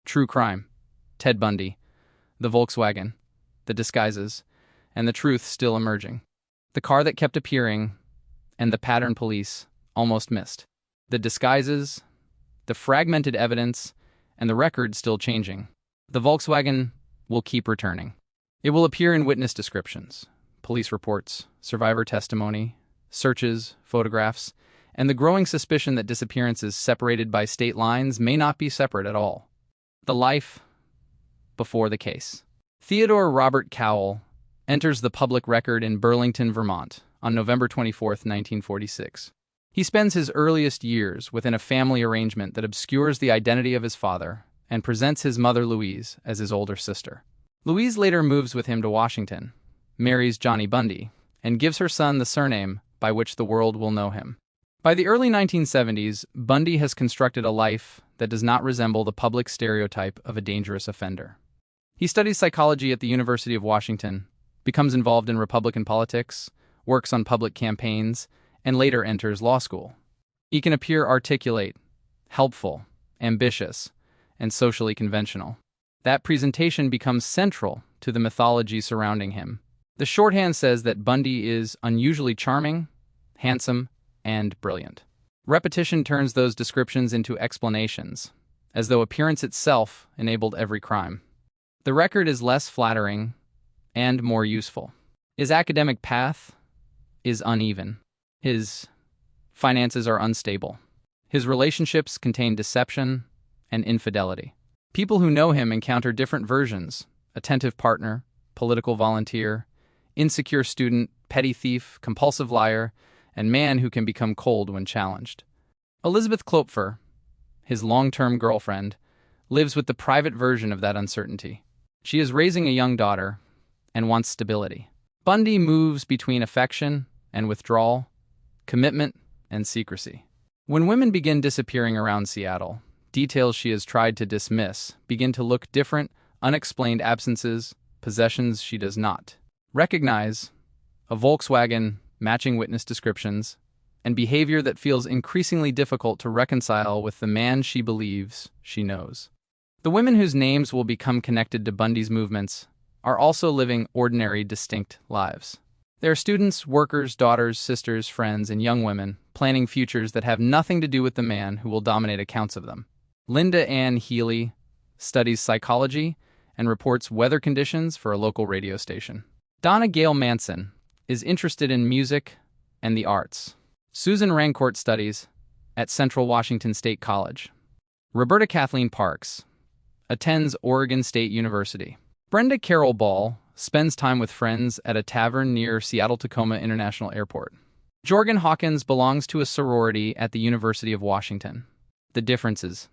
True crime. Ted Bundy. The Volkswagen. The disguises. And the truth still emerging. The car that kept appearing, and the pattern police almost missed. The disguises, the fragmented evidence, and the record still changing. The Volkswagen will keep returning. It will appear in witness descriptions, police reports, survivor testimony, searches, photographs, and the growing suspicion that disappearances separated by state lines may not be separate at all. The life before the case. Theodore Robert Cowell enters the public record in Burlington, Vermont, on November 24, 1946. He spends his earliest years within a family arrangement that obscures the identity of his father and presents his mother Louise as his older sister. Louise later moves with him to Washington, marries Johnny Bundy, and gives her son the surname by which the world will know him. By the early 1970s, Bundy has constructed a life that does not resemble the public stereotype of a dangerous offender. He studies psychology at the University of Washington, becomes involved in Republican politics, works on public campaigns, and later enters law school. He can appear articulate, helpful, ambitious, and socially conventional. That presentation becomes central to the mythology surrounding him. The shorthand says that Bundy is unusually charming, handsome, and brilliant. Repetition turns those descriptions into explanations, as though appearance itself enabled every crime. The record is less flattering and more useful. His academic path is uneven. His finances are unstable. His relationships contain deception and infidelity. People who know him encounter different versions: attentive partner, political volunteer, insecure student, petty thief, compulsive liar, and man who can become cold when challenged. Elizabeth Klopfer, his long-term girlfriend, lives with the private version of that uncertainty. She is raising a young daughter and wants stability. Bundy moves between affection and withdrawal, commitment and secrecy. When women begin disappearing around Seattle, details she has tried to dismiss begin to look different: unexplained absences, possessions she does not recognize, a Volkswagen matching witness descriptions, and behavior that feels increasingly difficult to reconcile with the man she believes she knows. The women whose names will become connected to Bundy's movements are also living ordinary, distinct lives. They are students, workers, daughters, sisters, friends, and young women planning futures that have nothing to do with the man who will dominate accounts of them. Linda Ann Healy studies psychology and reports weather conditions for a local radio station. Donna Gale Manson is interested in music and the arts. Susan Rancourt studies at Central Washington State College. Roberta Kathleen Parks attends Oregon State University. Brenda Carroll Ball spends time with friends at a tavern near Seattle-Tacoma International Airport. Jorgen Hawkins belongs to a sorority at the University of Washington. The differences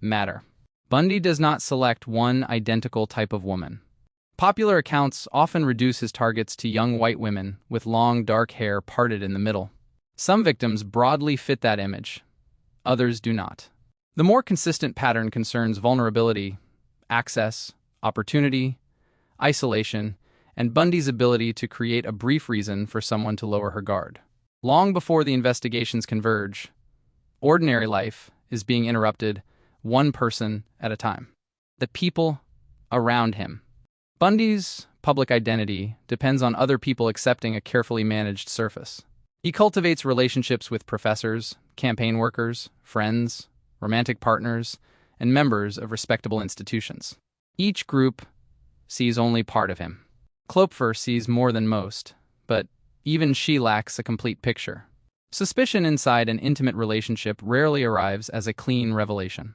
matter. Bundy does not select one identical type of woman. Popular accounts often reduce his targets to young white women with long, dark hair parted in the middle. Some victims broadly fit that image. Others do not. The more consistent pattern concerns vulnerability, access, opportunity, isolation, and Bundy's ability to create a brief reason for someone to lower her guard. Long before the investigations converge, ordinary life is being interrupted, one person at a time. The people around him. Bundy's public identity depends on other people accepting a carefully managed surface. He cultivates relationships with professors, campaign workers, friends, romantic partners, and members of respectable institutions. Each group sees only part of him. Klopfer sees more than most, but even she lacks a complete picture. Suspicion inside an intimate relationship rarely arrives as a clean revelation.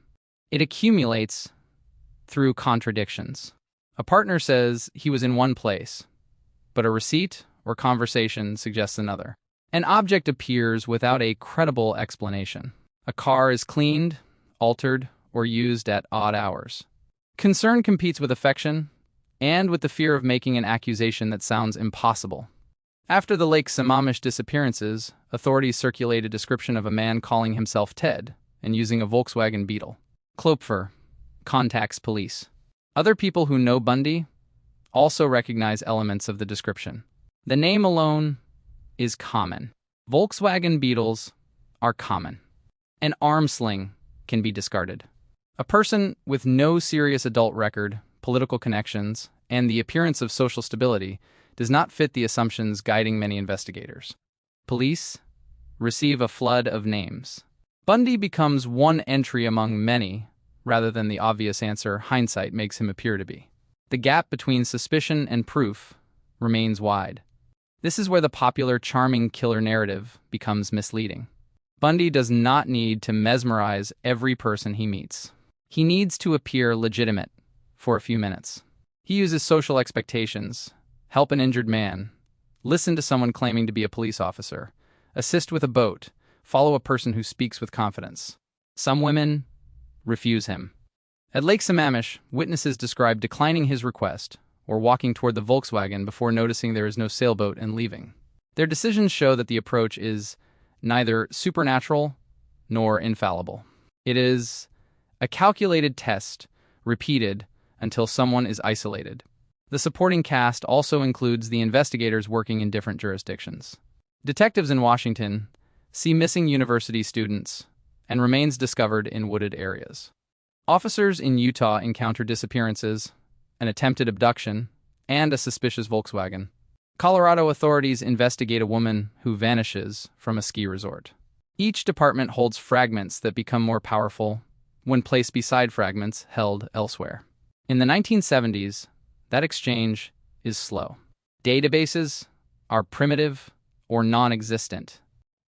It accumulates through contradictions. A partner says he was in one place, but a receipt or conversation suggests another. An object appears without a credible explanation. A car is cleaned, altered, or used at odd hours. Concern competes with affection and with the fear of making an accusation that sounds impossible. After the Lake Sammamish disappearances, authorities circulate a description of a man calling himself Ted and using a Volkswagen Beetle. Klopfer contacts police. Other people who know Bundy also recognize elements of the description. The name alone is common. Volkswagen Beetles are common. An arm sling can be discarded. A person with no serious adult record, political connections, and the appearance of social stability does not fit the assumptions guiding many investigators. Police receive a flood of names. Bundy becomes one entry among many, rather than the obvious answer hindsight makes him appear to be. The gap between suspicion and proof remains wide. This is where the popular charming killer narrative becomes misleading. Bundy does not need to mesmerize every person he meets. He needs to appear legitimate for a few minutes. He uses social expectations, help an injured man, listen to someone claiming to be a police officer, assist with a boat, follow a person who speaks with confidence. Some women refuse him. At Lake Sammamish, witnesses describe declining his request or walking toward the Volkswagen before noticing there is no sailboat and leaving. Their decisions show that the approach is neither supernatural nor infallible. It is a calculated test, repeated until someone is isolated. The supporting cast also includes the investigators working in different jurisdictions. Detectives in Washington see missing university students and remains discovered in wooded areas. Officers in Utah encounter disappearances, an attempted abduction, and a suspicious Volkswagen. Colorado authorities investigate a woman who vanishes from a ski resort. Each department holds fragments that become more powerful when placed beside fragments held elsewhere. In the 1970s, that exchange is slow. Databases are primitive or non-existent.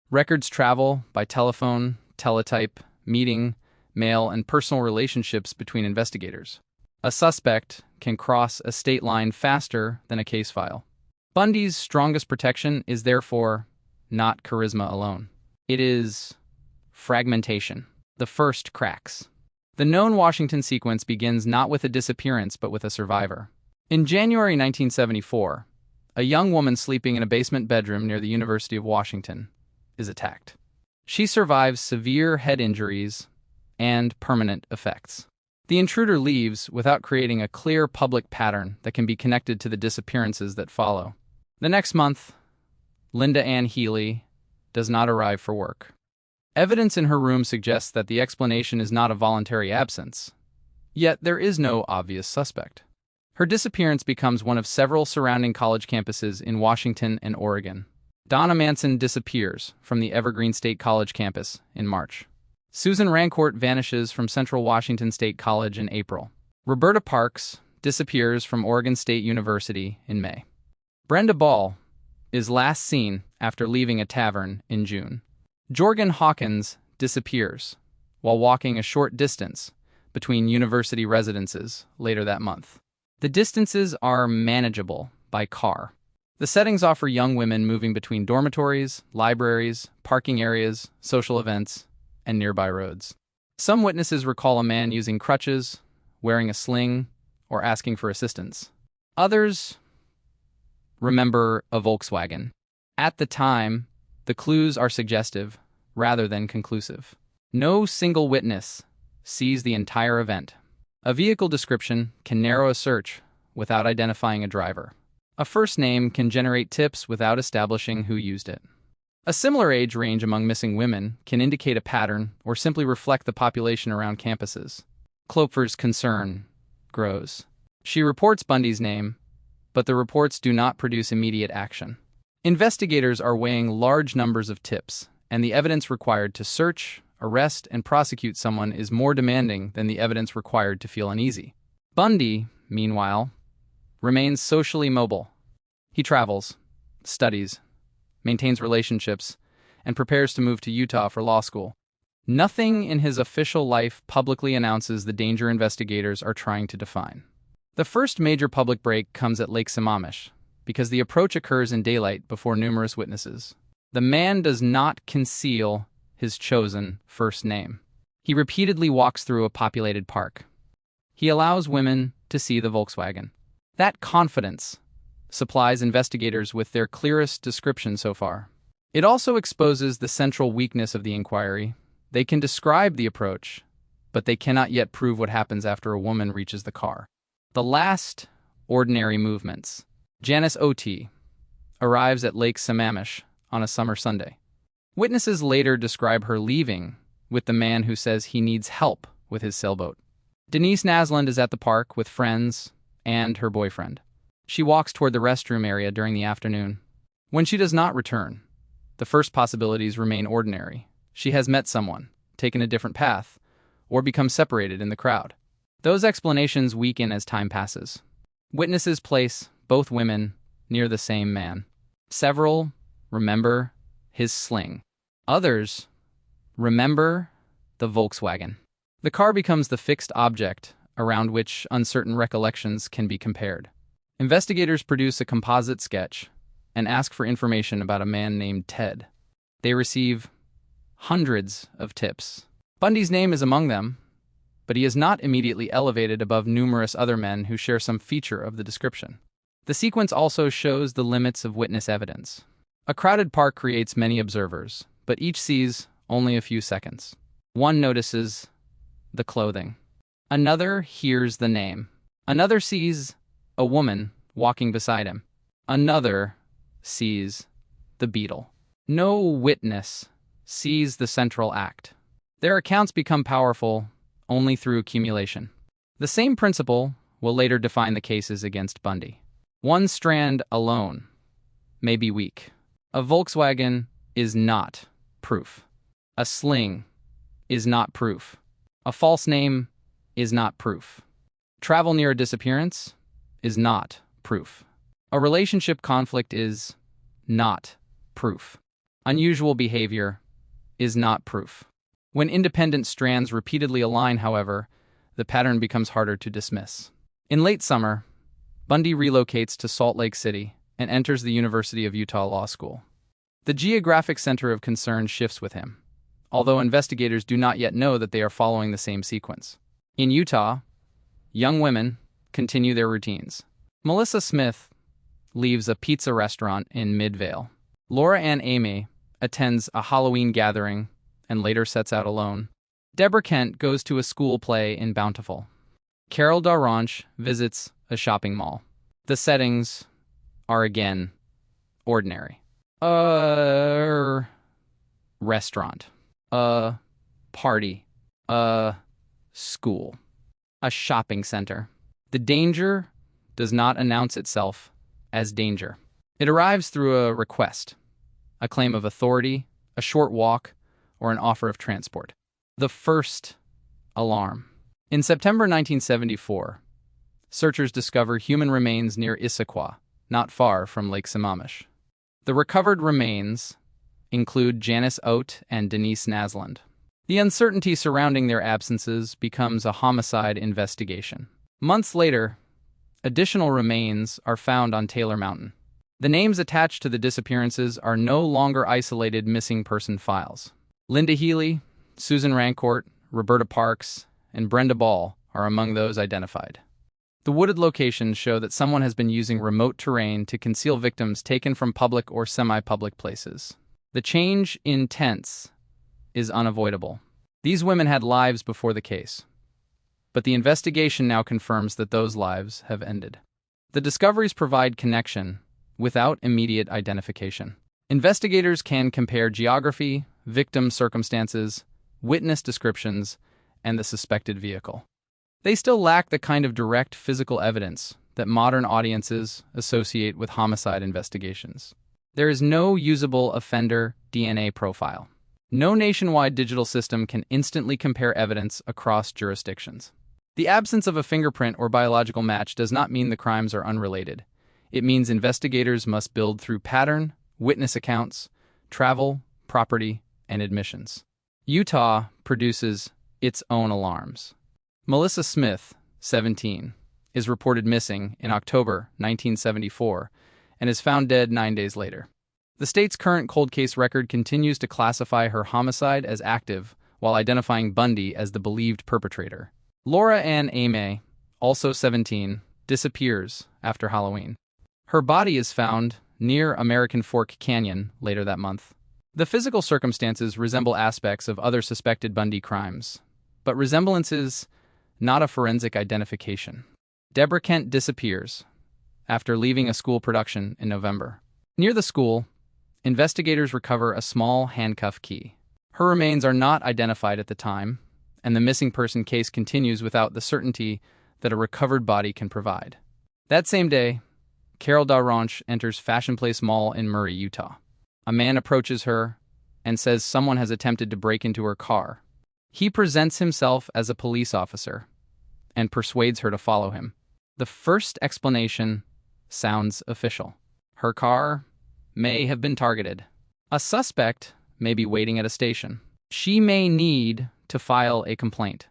Records travel by telephone, teletype, meeting, mail, and personal relationships between investigators. A suspect can cross a state line faster than a case file. Bundy's strongest protection is therefore not charisma alone. It is fragmentation. The first cracks. The known Washington sequence begins not with a disappearance but with a survivor. In January 1974, a young woman sleeping in a basement bedroom near the University of Washington is attacked. She survives severe head injuries and permanent effects. The intruder leaves without creating a clear public pattern that can be connected to the disappearances that follow. The next month, Linda Ann Healy does not arrive for work. Evidence in her room suggests that the explanation is not a voluntary absence, yet there is no obvious suspect. Her disappearance becomes one of several surrounding college campuses in Washington and Oregon. Donna Manson disappears from the Evergreen State College campus in March. Susan Rancourt vanishes from Central Washington State College in April. Roberta Parks disappears from Oregon State University in May. Brenda Ball is last seen after leaving a tavern in June. Jorgen Hawkins disappears while walking a short distance between university residences later that month. The distances are manageable by car. The settings offer young women moving between dormitories, libraries, parking areas, social events, and nearby roads. Some witnesses recall a man using crutches, wearing a sling, or asking for assistance. Others remember a Volkswagen. At the time, the clues are suggestive rather than conclusive. No single witness sees the entire event. A vehicle description can narrow a search without identifying a driver. A first name can generate tips without establishing who used it. A similar age range among missing women can indicate a pattern or simply reflect the population around campuses. Klopfer's concern grows. She reports Bundy's name, but the reports do not produce immediate action. Investigators are weighing large numbers of tips, and the evidence required to search, arrest, and prosecute someone is more demanding than the evidence required to feel uneasy. Bundy, meanwhile, remains socially mobile. He travels, studies, maintains relationships, and prepares to move to Utah for law school. Nothing in his official life publicly announces the danger investigators are trying to define. The first major public break comes at Lake Sammamish, because the approach occurs in daylight before numerous witnesses. The man does not conceal his chosen first name. He repeatedly walks through a populated park. He allows women to see the Volkswagen. That confidence supplies investigators with their clearest description so far. It also exposes the central weakness of the inquiry. They can describe the approach, but they cannot yet prove what happens after a woman reaches the car. The last ordinary movements. Janice O.T. arrives at Lake Sammamish on a summer Sunday. Witnesses later describe her leaving with the man who says he needs help with his sailboat. Denise Naslund is at the park with friends and her boyfriend. She walks toward the restroom area during the afternoon. When she does not return, the first possibilities remain ordinary. She has met someone, taken a different path, or become separated in the crowd. Those explanations weaken as time passes. Witnesses place both women near the same man. Several remember his sling. Others remember the Volkswagen. The car becomes the fixed object around which uncertain recollections can be compared. Investigators produce a composite sketch and ask for information about a man named Ted. They receive hundreds of tips. Bundy's name is among them, but he is not immediately elevated above numerous other men who share some feature of the description. The sequence also shows the limits of witness evidence. A crowded park creates many observers, but each sees only a few seconds. One notices the clothing. Another hears the name. Another sees a woman walking beside him. Another sees the beetle. No witness sees the central act. Their accounts become powerful only through accumulation. The same principle will later define the cases against Bundy. One strand alone may be weak. A Volkswagen is not proof. A sling is not proof. A false name is not proof. Travel near a disappearance is not proof. A relationship conflict is not proof. Unusual behavior is not proof. When independent strands repeatedly align, however, the pattern becomes harder to dismiss. In late summer, Bundy relocates to Salt Lake City and enters the University of Utah Law School. The geographic center of concern shifts with him, although investigators do not yet know that they are following the same sequence. In Utah, young women continue their routines. Melissa Smith leaves a pizza restaurant in Midvale. Laura Ann Amey attends a Halloween gathering and later sets out alone. Deborah Kent goes to a school play in Bountiful. Carol Daranche visits a shopping mall. The settings are again ordinary. A restaurant. A party. A school. A shopping center. The danger does not announce itself as danger. It arrives through a request, a claim of authority, a short walk, or an offer of transport. The first alarm. In September 1974, searchers discover human remains near Issaquah, not far from Lake Sammamish. The recovered remains include Janice Oates and Denise Naslund. The uncertainty surrounding their absences becomes a homicide investigation. Months later, additional remains are found on Taylor Mountain. The names attached to the disappearances are no longer isolated missing person files. Linda Healy, Susan Rancourt, Roberta Parks, and Brenda Ball are among those identified. The wooded locations show that someone has been using remote terrain to conceal victims taken from public or semi-public places. The change in tense is unavoidable. These women had lives before the case, but the investigation now confirms that those lives have ended. The discoveries provide connection without immediate identification. Investigators can compare geography, victim circumstances, witness descriptions, and the suspected vehicle. They still lack the kind of direct physical evidence that modern audiences associate with homicide investigations. There is no usable offender DNA profile. No nationwide digital system can instantly compare evidence across jurisdictions. The absence of a fingerprint or biological match does not mean the crimes are unrelated. It means investigators must build through pattern, witness accounts, travel, property, and admissions. Utah produces its own alarms. Melissa Smith, 17, is reported missing in October 1974 and is found dead 9 days later. The state's current cold case record continues to classify her homicide as active while identifying Bundy as the believed perpetrator. Laura Ann Amey, also 17, disappears after Halloween. Her body is found near American Fork Canyon later that month. The physical circumstances resemble aspects of other suspected Bundy crimes, but resemblances, not a forensic identification. Deborah Kent disappears after leaving a school production in November. Near the school, investigators recover a small handcuff key. Her remains are not identified at the time, and the missing person case continues without the certainty that a recovered body can provide. That same day, Carol Daranche enters Fashion Place Mall in Murray, Utah. A man approaches her and says someone has attempted to break into her car. He presents himself as a police officer and persuades her to follow him. The first explanation sounds official. Her car may have been targeted. A suspect may be waiting at a station. She may need to file a complaint.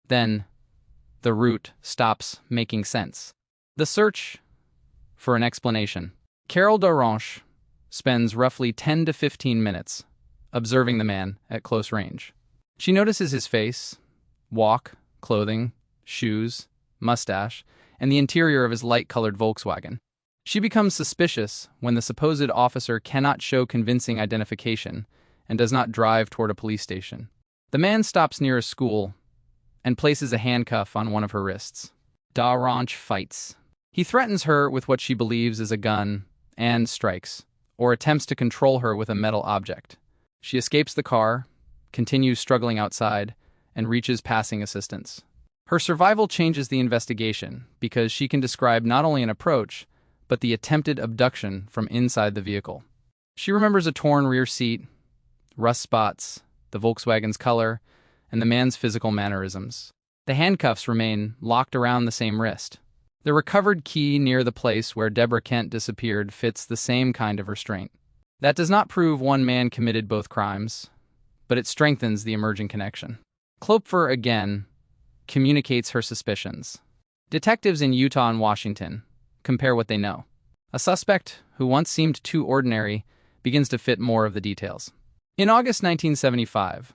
Then, the route stops making sense. The search for an explanation. Carol Daranche spends roughly 10 to 15 minutes observing the man at close range. She notices his face, walk, clothing, shoes, mustache, and the interior of his light-colored Volkswagen. She becomes suspicious when the supposed officer cannot show convincing identification and does not drive toward a police station. The man stops near a school and places a handcuff on one of her wrists. Daranche fights. He threatens her with what she believes is a gun and strikes, or attempts to control her with a metal object. She escapes the car, continues struggling outside, and reaches passing assistance. Her survival changes the investigation because she can describe not only an approach, but the attempted abduction from inside the vehicle. She remembers a torn rear seat, rust spots, the Volkswagen's color, and the man's physical mannerisms. The handcuffs remain locked around the same wrist. The recovered key near the place where Deborah Kent disappeared fits the same kind of restraint. That does not prove one man committed both crimes, but it strengthens the emerging connection. Klopfer, again, communicates her suspicions. Detectives in Utah and Washington compare what they know. A suspect who once seemed too ordinary begins to fit more of the details. In August 1975,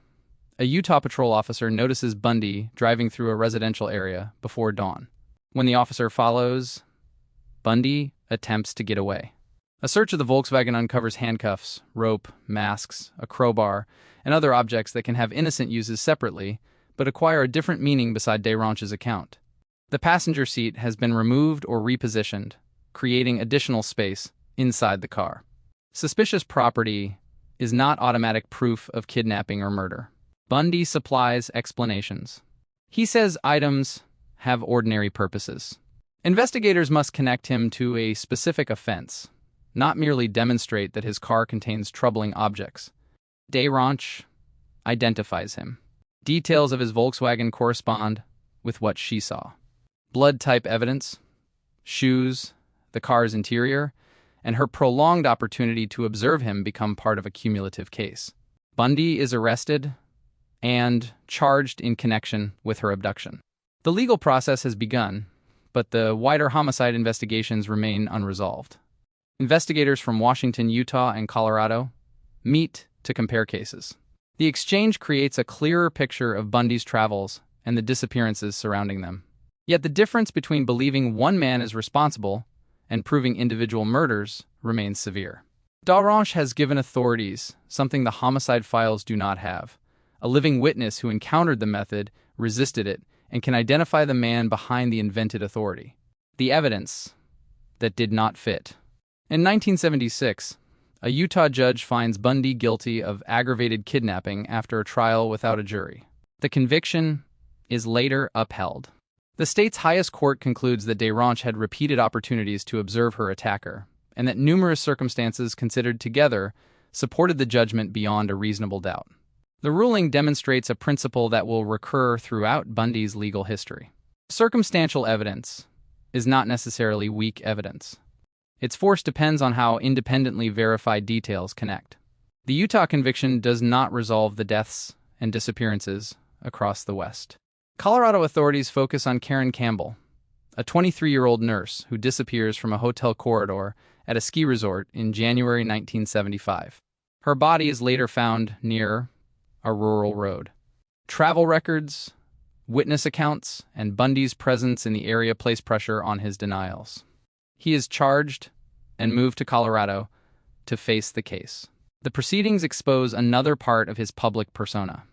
a Utah patrol officer notices Bundy driving through a residential area before dawn. When the officer follows, Bundy attempts to get away. A search of the Volkswagen uncovers handcuffs, rope, masks, a crowbar, and other objects that can have innocent uses separately, but acquire a different meaning beside Daranche's account. The passenger seat has been removed or repositioned, creating additional space inside the car. Suspicious property is not automatic proof of kidnapping or murder. Bundy supplies explanations. He says items have ordinary purposes. Investigators must connect him to a specific offense, not merely demonstrate that his car contains troubling objects. Daranche identifies him. Details of his Volkswagen correspond with what she saw. Blood-type evidence, shoes, the car's interior, and her prolonged opportunity to observe him become part of a cumulative case. Bundy is arrested and charged in connection with her abduction. The legal process has begun, but the wider homicide investigations remain unresolved. Investigators from Washington, Utah, and Colorado meet to compare cases. The exchange creates a clearer picture of Bundy's travels and the disappearances surrounding them. Yet the difference between believing one man is responsible and proving individual murders remains severe. Daranche has given authorities something the homicide files do not have: a living witness who encountered the method, resisted it, and can identify the man behind the invented authority. The evidence that did not fit. In 1976, a Utah judge finds Bundy guilty of aggravated kidnapping after a trial without a jury. The conviction is later upheld. The state's highest court concludes that Daranche had repeated opportunities to observe her attacker, and that numerous circumstances considered together supported the judgment beyond a reasonable doubt. The ruling demonstrates a principle that will recur throughout Bundy's legal history. Circumstantial evidence is not necessarily weak evidence. Its force depends on how independently verified details connect. The Utah conviction does not resolve the deaths and disappearances across the West. Colorado authorities focus on Karen Campbell, a 23-year-old nurse who disappears from a hotel corridor at a ski resort in January 1975. Her body is later found near a rural road. Travel records, witness accounts, and Bundy's presence in the area place pressure on his denials. He is charged and moved to Colorado to face the case. The proceedings expose another part of his public persona.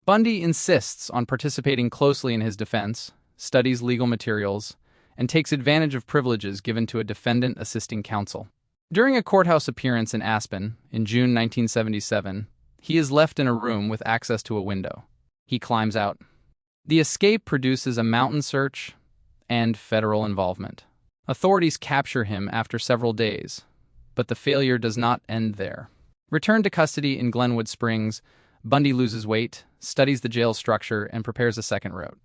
Bundy insists on participating closely in his defense, studies legal materials, and takes advantage of privileges given to a defendant assisting counsel. During a courthouse appearance in Aspen in June 1977, he is left in a room with access to a window. He climbs out, The escape produces a mountain search and federal involvement. Authorities capture him after several days, but the failure does not end there. Returned to custody in Glenwood Springs, Bundy loses weight, studies the jail structure, and prepares a second route.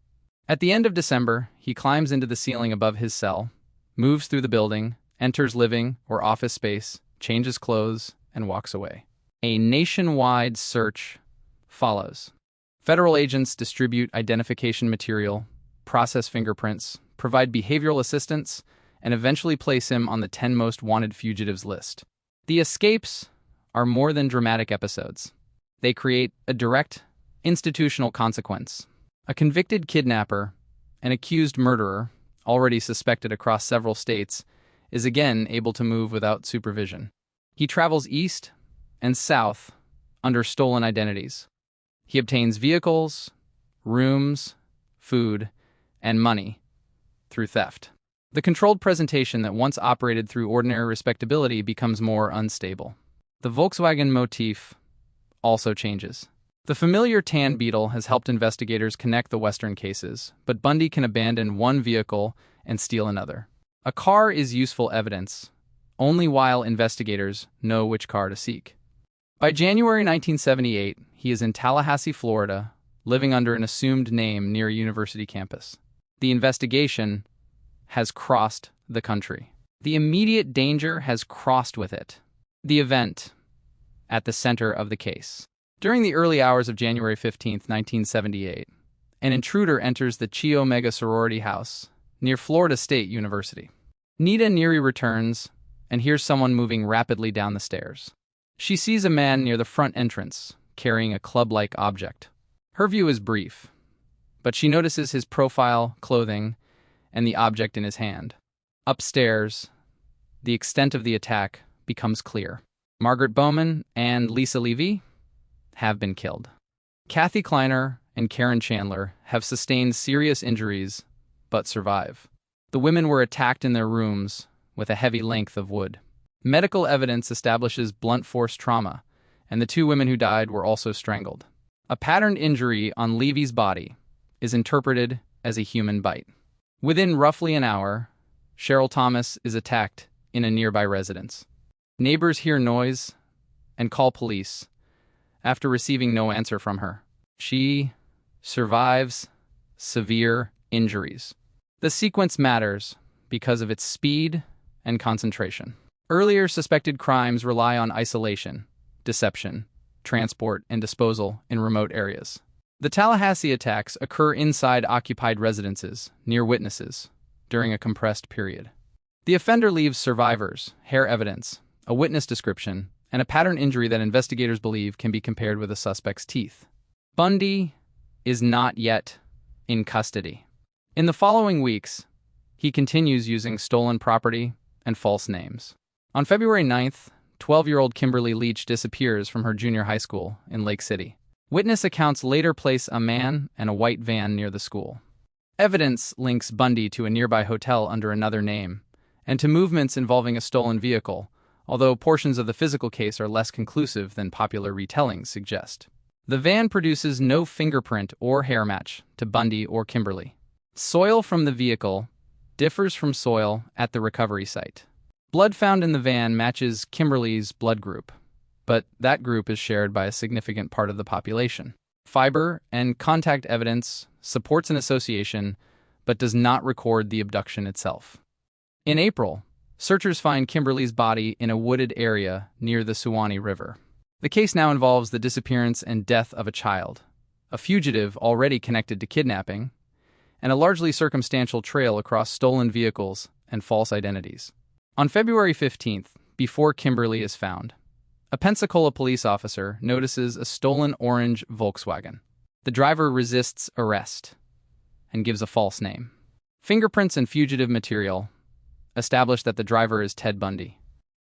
At the end of December, he climbs into the ceiling above his cell, moves through the building, enters living or office space, changes clothes, and walks away. A nationwide search follows. Federal agents distribute identification material, process fingerprints, provide behavioral assistance, and eventually place him on the 10 most wanted fugitives list. The escapes are more than dramatic episodes. They create a direct, institutional consequence. A convicted kidnapper, an accused murderer, already suspected across several states, is again able to move without supervision. He travels east and south under stolen identities. He obtains vehicles, rooms, food, and money through theft. The controlled presentation that once operated through ordinary respectability becomes more unstable. The Volkswagen motif also changes. The familiar tan beetle has helped investigators connect the Western cases, but Bundy can abandon one vehicle and steal another. A car is useful evidence only while investigators know which car to seek. By January 1978, he is in Tallahassee, Florida, living under an assumed name near a university campus. The investigation has crossed the country. The immediate danger has crossed with it. The event at the center of the case. During the early hours of January 15, 1978, an intruder enters the Chi Omega sorority house near Florida State University. Nita Neary returns and hears someone moving rapidly down the stairs. She sees a man near the front entrance carrying a club-like object. Her view is brief, but she notices his profile, clothing, and the object in his hand. Upstairs, the extent of the attack becomes clear. Margaret Bowman and Lisa Levy have been killed. Kathy Kleiner and Karen Chandler have sustained serious injuries but survive. The women were attacked in their rooms with a heavy length of wood. Medical evidence establishes blunt force trauma, and the two women who died were also strangled. A patterned injury on Levy's body is interpreted as a human bite. Within roughly an hour, Cheryl Thomas is attacked in a nearby residence. Neighbors hear noise and call police after receiving no answer from her. She survives severe injuries. The sequence matters because of its speed and concentration. Earlier suspected crimes rely on isolation, deception, transport, and disposal in remote areas. The Tallahassee attacks occur inside occupied residences, near witnesses, during a compressed period. The offender leaves survivors, hair evidence, a witness description, and a pattern injury that investigators believe can be compared with a suspect's teeth. Bundy is not yet in custody. In the following weeks, he continues using stolen property and false names. On February 9th, 12-year-old Kimberly Leach disappears from her junior high school in Lake City. Witness accounts later place a man and a white van near the school. Evidence links Bundy to a nearby hotel under another name, and to movements involving a stolen vehicle, although portions of the physical case are less conclusive than popular retellings suggest. The van produces no fingerprint or hair match to Bundy or Kimberly. Soil from the vehicle differs from soil at the recovery site. Blood found in the van matches Kimberly's blood group, but that group is shared by a significant part of the population. Fiber and contact evidence supports an association, but does not record the abduction itself. In April, searchers find Kimberly's body in a wooded area near the Suwannee River. The case now involves the disappearance and death of a child, a fugitive already connected to kidnapping, and a largely circumstantial trail across stolen vehicles and false identities. On February 15th, before Kimberly is found, a Pensacola police officer notices a stolen orange Volkswagen. The driver resists arrest and gives a false name. Fingerprints and fugitive material establish that the driver is Ted Bundy.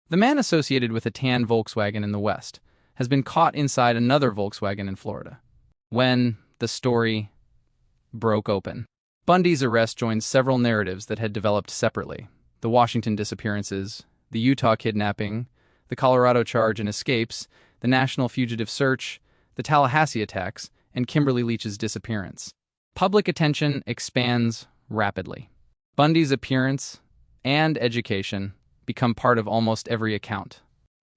The man associated with a tan Volkswagen in the West has been caught inside another Volkswagen in Florida. When the story broke open, Bundy's arrest joins several narratives that had developed separately: the Washington disappearances, the Utah kidnapping, the Colorado charge and escapes, the national fugitive search, the Tallahassee attacks, and Kimberly Leach's disappearance. Public attention expands rapidly. Bundy's appearance and education become part of almost every account.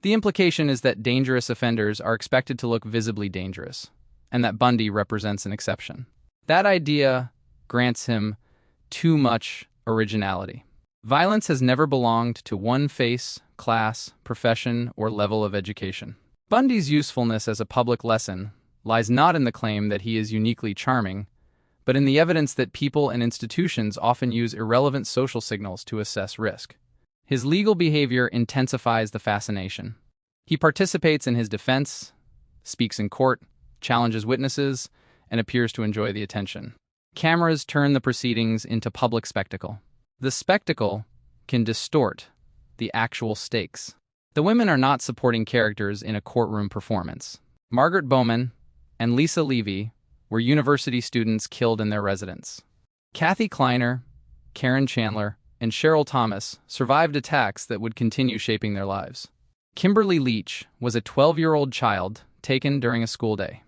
The implication is that dangerous offenders are expected to look visibly dangerous, and that Bundy represents an exception. That idea grants him too much originality. Violence has never belonged to one face, class, profession, or level of education. Bundy's usefulness as a public lesson lies not in the claim that he is uniquely charming, but in the evidence that people and institutions often use irrelevant social signals to assess risk. His legal behavior intensifies the fascination. He participates in his defense, speaks in court, challenges witnesses, and appears to enjoy the attention. Cameras turn the proceedings into public spectacle. The spectacle can distort the actual stakes. The women are not supporting characters in a courtroom performance. Margaret Bowman and Lisa Levy were university students killed in their residence. Kathy Kleiner, Karen Chandler, and Cheryl Thomas survived attacks that would continue shaping their lives. Kimberly Leach was a 12-year-old child taken during a school day.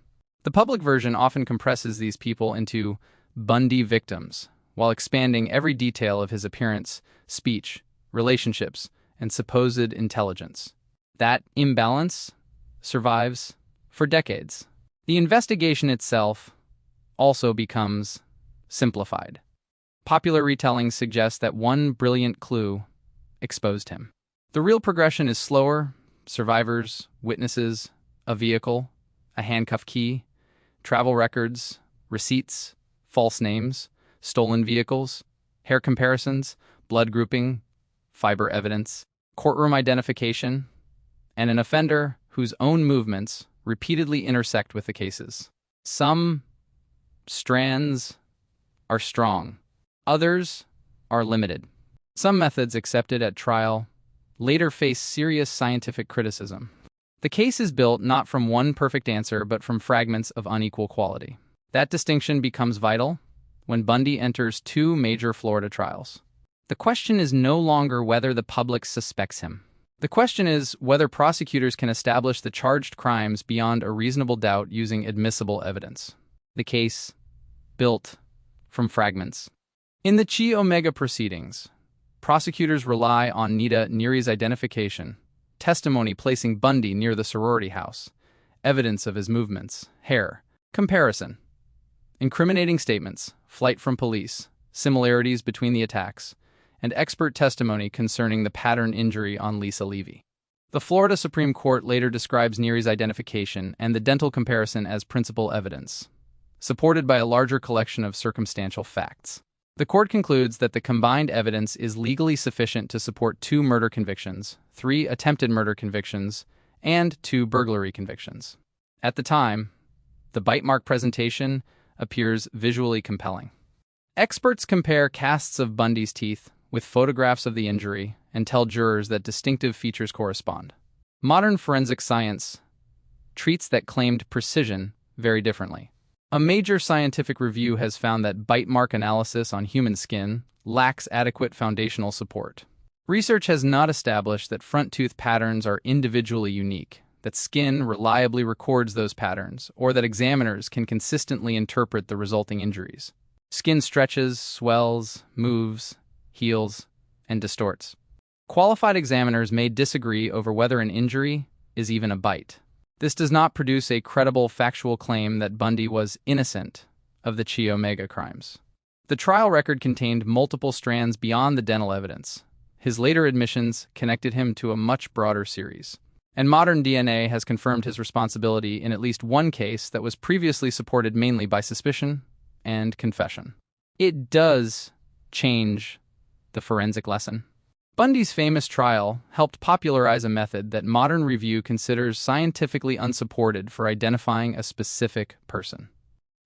The public version often compresses these people into Bundy victims, while expanding every detail of his appearance, speech, relationships, and supposed intelligence. That imbalance survives for decades. The investigation itself also becomes simplified. Popular retellings suggest that one brilliant clue exposed him. The real progression is slower: survivors, witnesses, a vehicle, a handcuff key, travel records, receipts, false names, stolen vehicles, hair comparisons, blood grouping, fiber evidence, courtroom identification, and an offender whose own movements repeatedly intersect with the cases. Some strands are strong, others are limited. Some methods accepted at trial later face serious scientific criticism. The case is built not from one perfect answer, but from fragments of unequal quality. That distinction becomes vital when Bundy enters two major Florida trials. The question is no longer whether the public suspects him. The question is whether prosecutors can establish the charged crimes beyond a reasonable doubt using admissible evidence. The case built from fragments. In the Chi Omega proceedings, prosecutors rely on Nita Neary's identification, testimony placing Bundy near the sorority house, evidence of his movements, hair, comparison, incriminating statements, flight from police, similarities between the attacks, and expert testimony concerning the pattern injury on Lisa Levy. The Florida Supreme Court later describes Neary's identification and the dental comparison as principal evidence, supported by a larger collection of circumstantial facts. The court concludes that the combined evidence is legally sufficient to support 2 murder convictions, 3 attempted murder convictions, and 2 burglary convictions. At the time, the bite mark presentation appears visually compelling. Experts compare casts of Bundy's teeth with photographs of the injury and tell jurors that distinctive features correspond. Modern forensic science treats that claimed precision very differently. A major scientific review has found that bite mark analysis on human skin lacks adequate foundational support. Research has not established that front tooth patterns are individually unique, that skin reliably records those patterns, or that examiners can consistently interpret the resulting injuries. Skin stretches, swells, moves, heals, and distorts. Qualified examiners may disagree over whether an injury is even a bite. This does not produce a credible factual claim that Bundy was innocent of the Chi Omega crimes. The trial record contained multiple strands beyond the dental evidence. His later admissions connected him to a much broader series. And modern DNA has confirmed his responsibility in at least one case that was previously supported mainly by suspicion and confession. It does change the forensic lesson. Bundy's famous trial helped popularize a method that modern review considers scientifically unsupported for identifying a specific person.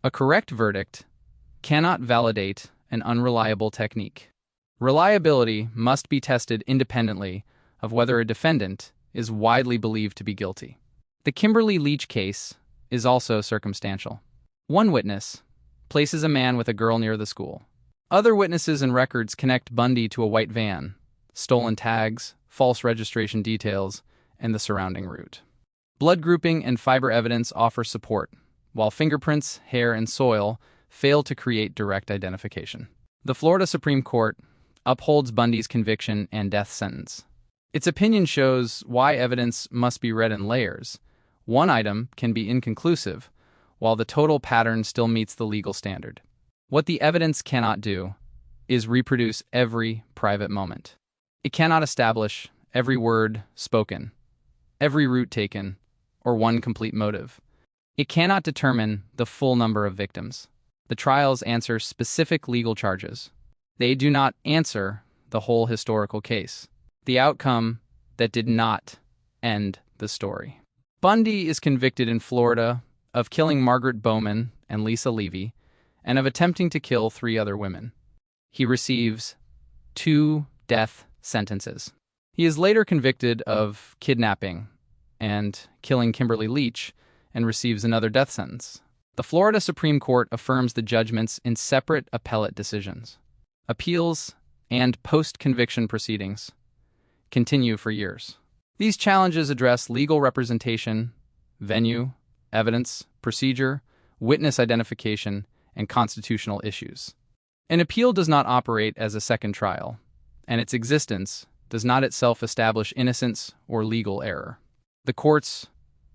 A correct verdict cannot validate an unreliable technique. Reliability must be tested independently of whether a defendant is widely believed to be guilty. The Kimberly Leach case is also circumstantial. One witness places a man with a girl near the school. Other witnesses and records connect Bundy to a white van, stolen tags, false registration details, and the surrounding route. Blood grouping and fiber evidence offer support, while fingerprints, hair, and soil fail to create direct identification. The Florida Supreme Court upholds Bundy's conviction and death sentence. Its opinion shows why evidence must be read in layers. One item can be inconclusive, while the total pattern still meets the legal standard. What the evidence cannot do is reproduce every private moment. It cannot establish every word spoken, every route taken, or one complete motive. It cannot determine the full number of victims. The trials answer specific legal charges. They do not answer the whole historical case, the outcome that did not end the story. Bundy is convicted in Florida of killing Margaret Bowman and Lisa Levy, and of attempting to kill 3 other women. He receives 2 death sentences. He is later convicted of kidnapping and killing Kimberly Leach and receives another death sentence. The Florida Supreme Court affirms the judgments in separate appellate decisions. Appeals and post-conviction proceedings continue for years. These challenges address legal representation, venue, evidence, procedure, witness identification, and constitutional issues. An appeal does not operate as a second trial, and its existence does not itself establish innocence or legal error. The courts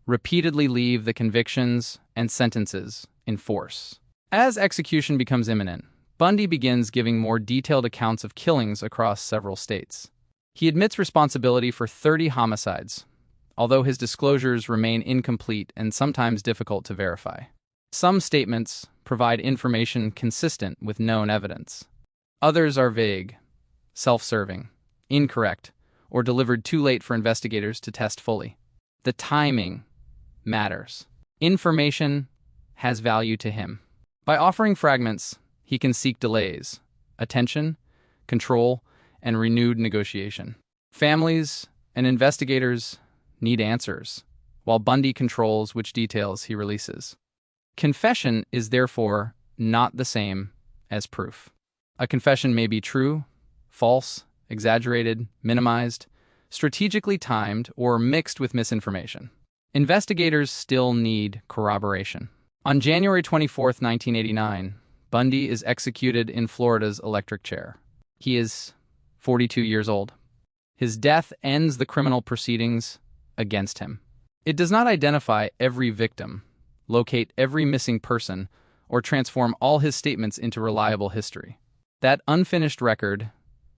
repeatedly leave the convictions and sentences in force. As execution becomes imminent, Bundy begins giving more detailed accounts of killings across several states. He admits responsibility for 30 homicides, although his disclosures remain incomplete and sometimes difficult to verify. Some statements provide information consistent with known evidence. Others are vague, self-serving, incorrect, or delivered too late for investigators to test fully. The timing matters. Information has value to him. By offering fragments, he can seek delays, attention, control, and renewed negotiation. Families and investigators need answers, while Bundy controls which details he releases. Confession is therefore not the same as proof. A confession may be true, false, exaggerated, minimized, strategically timed, or mixed with misinformation. Investigators still need corroboration. On January 24, 1989, Bundy is executed in Florida's electric chair. He is 42 years old. His death ends the criminal proceedings against him. It does not identify every victim, locate every missing person, or transform all his statements into reliable history. That unfinished record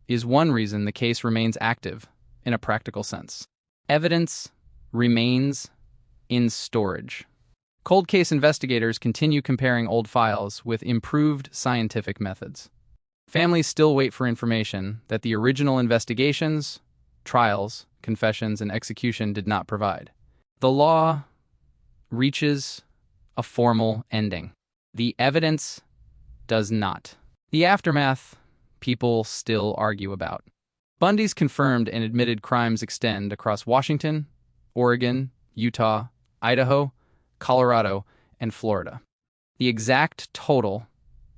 is one reason the case remains active in a practical sense. Evidence remains in storage. Cold case investigators continue comparing old files with improved scientific methods. Families still wait for information that the original investigations, trials, confessions, and execution did not provide. The law reaches a formal ending. The evidence does not. The aftermath, people still argue about. Bundy's confirmed and admitted crimes extend across Washington, Oregon, Utah, Idaho, Colorado, and Florida. The exact total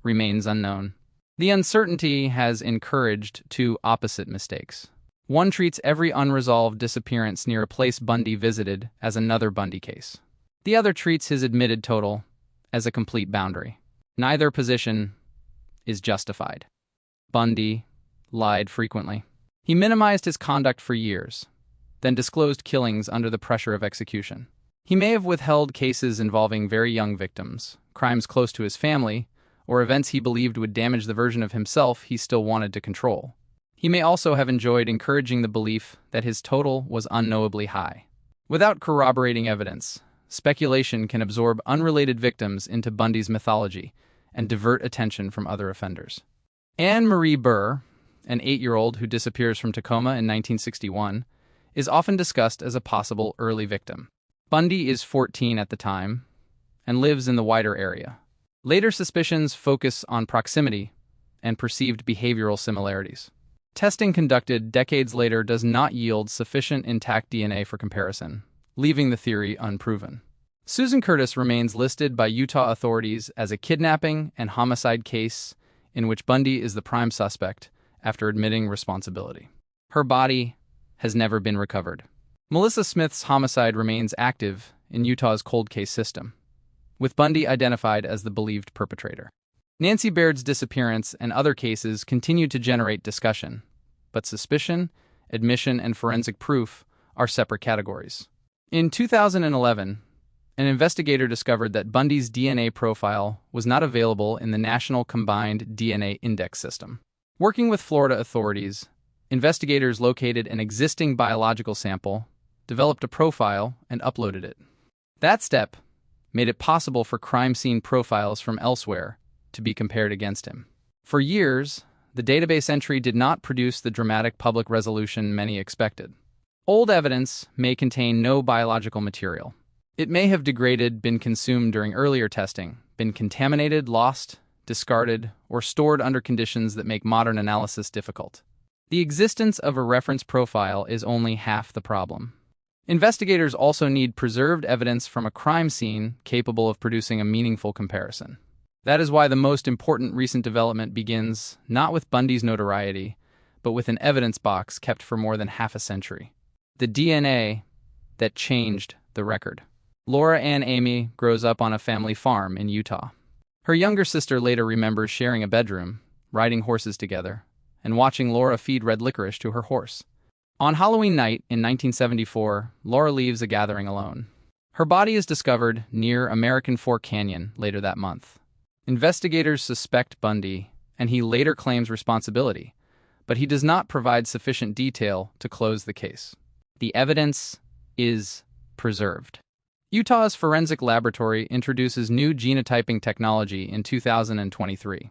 remains unknown. The uncertainty has encouraged 2 opposite mistakes. One treats every unresolved disappearance near a place Bundy visited as another Bundy case. The other treats his admitted total as a complete boundary. Neither position is justified. Bundy lied frequently. He minimized his conduct for years, then disclosed killings under the pressure of execution. He may have withheld cases involving very young victims, crimes close to his family, or events he believed would damage the version of himself he still wanted to control. He may also have enjoyed encouraging the belief that his total was unknowably high. Without corroborating evidence, speculation can absorb unrelated victims into Bundy's mythology and divert attention from other offenders. Anne Marie Burr, an 8-year-old who disappears from Tacoma in 1961, is often discussed as a possible early victim. Bundy is 14 at the time and lives in the wider area. Later suspicions focus on proximity and perceived behavioral similarities. Testing conducted decades later does not yield sufficient intact DNA for comparison, leaving the theory unproven. Susan Curtis remains listed by Utah authorities as a kidnapping and homicide case in which Bundy is the prime suspect after admitting responsibility. Her body has never been recovered. Melissa Smith's homicide remains active in Utah's cold case system, with Bundy identified as the believed perpetrator. Nancy Baird's disappearance and other cases continued to generate discussion, but suspicion, admission, and forensic proof are separate categories. In 2011, an investigator discovered that Bundy's DNA profile was not available in the National Combined DNA Index System. Working with Florida authorities, investigators located an existing biological sample, developed a profile, and uploaded it. That step made it possible for crime scene profiles from elsewhere to be compared against him. For years, the database entry did not produce the dramatic public resolution many expected. Old evidence may contain no biological material. It may have degraded, been consumed during earlier testing, been contaminated, lost, discarded, or stored under conditions that make modern analysis difficult. The existence of a reference profile is only half the problem. Investigators also need preserved evidence from a crime scene capable of producing a meaningful comparison. That is why the most important recent development begins not with Bundy's notoriety, but with an evidence box kept for more than half a century. The DNA that changed the record. Laura Ann Amy grows up on a family farm in Utah. Her younger sister later remembers sharing a bedroom, riding horses together, and watching Laura feed red licorice to her horse. On Halloween night in 1974, Laura leaves a gathering alone. Her body is discovered near American Fork Canyon later that month. Investigators suspect Bundy, and he later claims responsibility, but he does not provide sufficient detail to close the case. The evidence is preserved. Utah's forensic laboratory introduces new genotyping technology in 2023.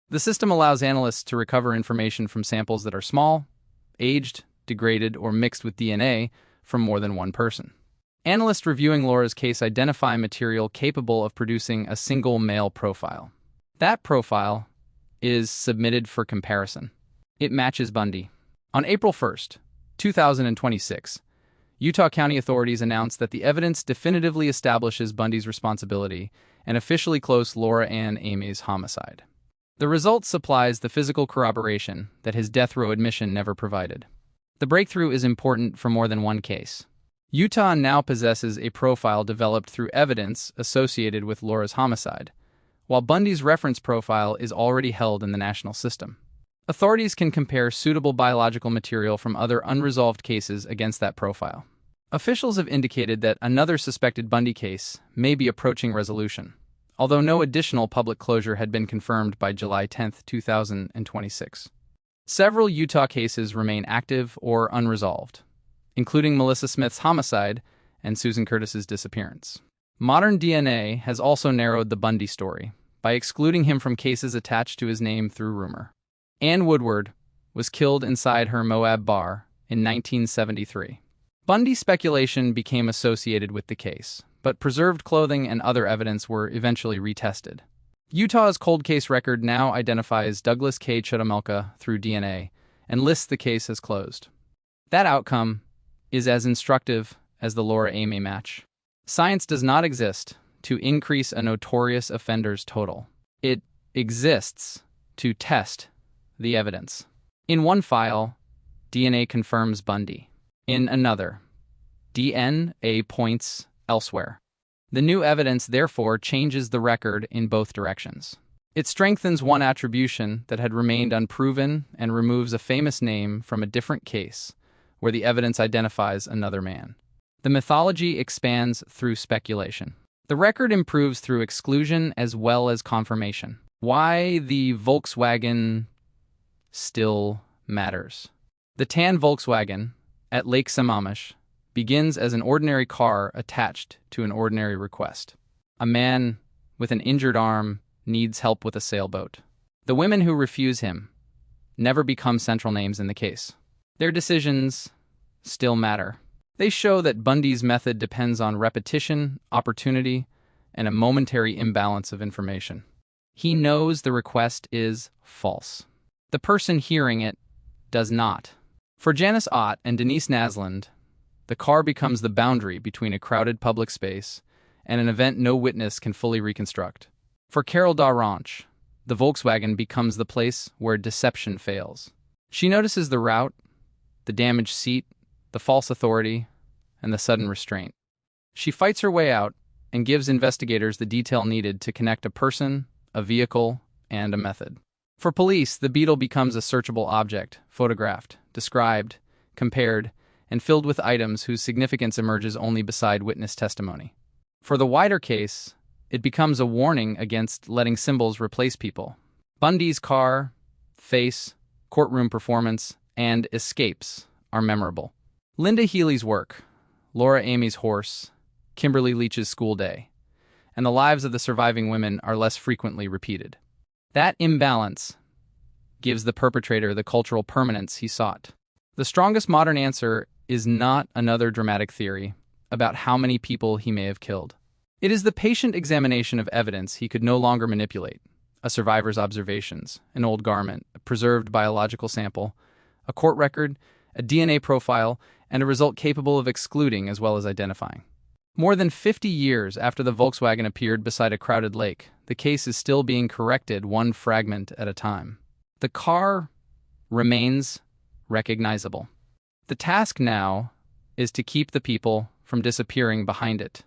The system allows analysts to recover information from samples that are small, aged, degraded, or mixed with DNA from more than one person. Analysts reviewing Laura's case identify material capable of producing a single male profile. That profile is submitted for comparison. It matches Bundy. On April 1st, 2026, Utah County authorities announced that the evidence definitively establishes Bundy's responsibility and officially closed Laura Ann Amy's homicide. The result supplies the physical corroboration that his death row admission never provided. The breakthrough is important for more than one case. Utah now possesses a profile developed through evidence associated with Laura's homicide, while Bundy's reference profile is already held in the national system. Authorities can compare suitable biological material from other unresolved cases against that profile. Officials have indicated that another suspected Bundy case may be approaching resolution, although no additional public closure had been confirmed by July 10, 2026. Several Utah cases remain active or unresolved, including Melissa Smith's homicide and Susan Curtis's disappearance. Modern DNA has also narrowed the Bundy story by excluding him from cases attached to his name through rumor. Ann Woodward was killed inside her Moab bar in 1973. Bundy's speculation became associated with the case, but preserved clothing and other evidence were eventually retested. Utah's cold case record now identifies Douglas K. Chudamelka through DNA and lists the case as closed. That outcome is as instructive as the Laura Amy match. Science does not exist to increase a notorious offender's total. It exists to test the evidence. In one file, DNA confirms Bundy. In another, DNA points elsewhere. The new evidence, therefore, changes the record in both directions. It strengthens one attribution that had remained unproven and removes a famous name from a different case where the evidence identifies another man. The mythology expands through speculation. The record improves through exclusion as well as confirmation. Why the Volkswagen still matters. The tan Volkswagen at Lake Sammamish begins as an ordinary car attached to an ordinary request. A man with an injured arm needs help with a sailboat. The women who refuse him never become central names in the case. Their decisions still matter. They show that Bundy's method depends on repetition, opportunity, and a momentary imbalance of information. He knows the request is false. The person hearing it does not. For Janice Ott and Denise Nasland, the car becomes the boundary between a crowded public space and an event no witness can fully reconstruct. For Carol Daranch, the Volkswagen becomes the place where deception fails. She notices the route, the damaged seat, the false authority, and the sudden restraint. She fights her way out and gives investigators the detail needed to connect a person, a vehicle, and a method. For police, the beetle becomes a searchable object, photographed, described, compared, and filled with items whose significance emerges only beside witness testimony. For the wider case, it becomes a warning against letting symbols replace people. Bundy's car, face, courtroom performance, and escapes are memorable. Linda Healy's work, Laura Amy's horse, Kimberly Leach's school day, and the lives of the surviving women are less frequently repeated. That imbalance gives the perpetrator the cultural permanence he sought. The strongest modern answer is not another dramatic theory about how many people he may have killed. It is the patient examination of evidence he could no longer manipulate: a survivor's observations, an old garment, a preserved biological sample, a court record, a DNA profile, and a result capable of excluding as well as identifying. More than 50 years after the Volkswagen appeared beside a crowded lake, the case is still being corrected one fragment at a time. The car remains recognizable. The task now is to keep the people from disappearing behind it.